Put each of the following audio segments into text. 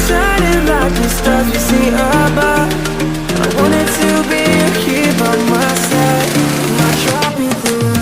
shining like the stars we see above. I wanted to be here by my side, my tropical love.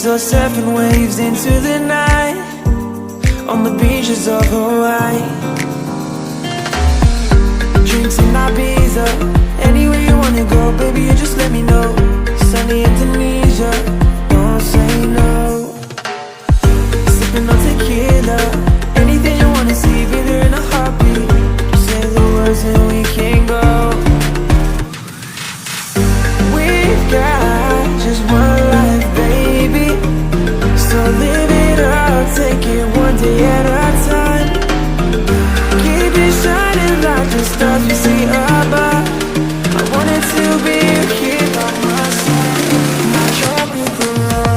Or surfing waves into the night on the beaches of Hawaii. Drinks in Ibiza, anywhere you wanna go, baby, you just let me know. Sunny Indonesia, don't say no. Sipping on tequila, anything you wanna see, be there in a heartbeat. Just say the words and we can go. We've got just one life, baby, so live it up, take it one day at a time. Keep it shining like the stars we see above. I wanted to be here by my side, my tropical love.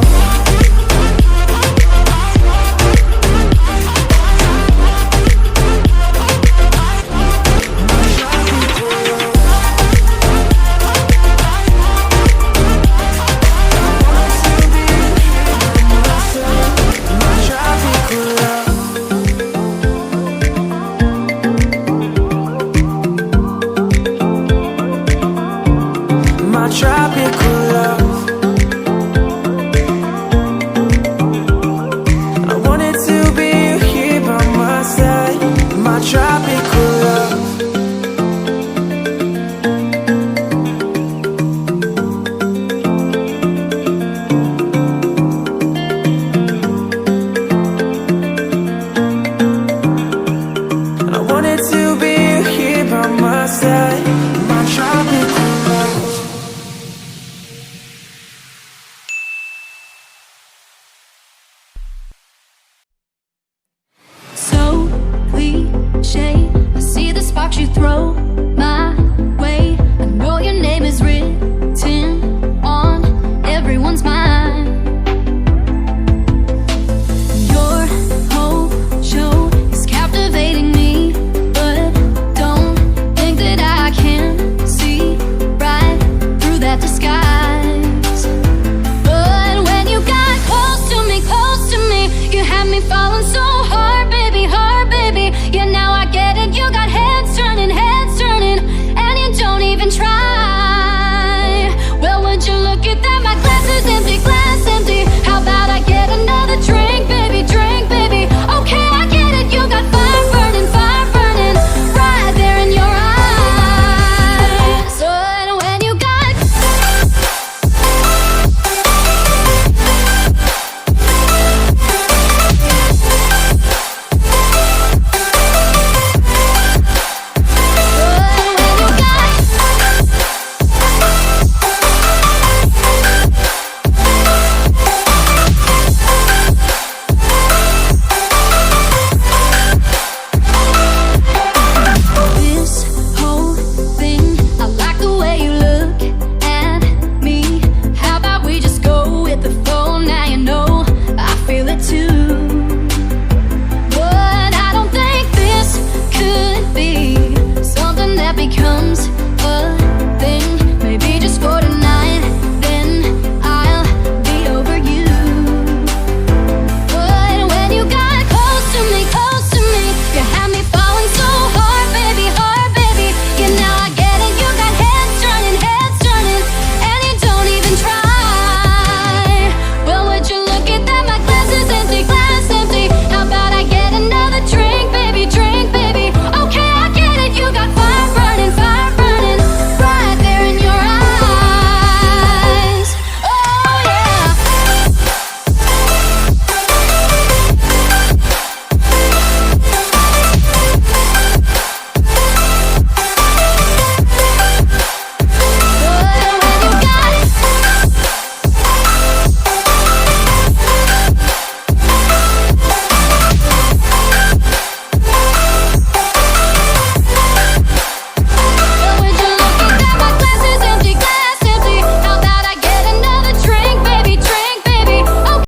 So cliche, I see the sparks you throw.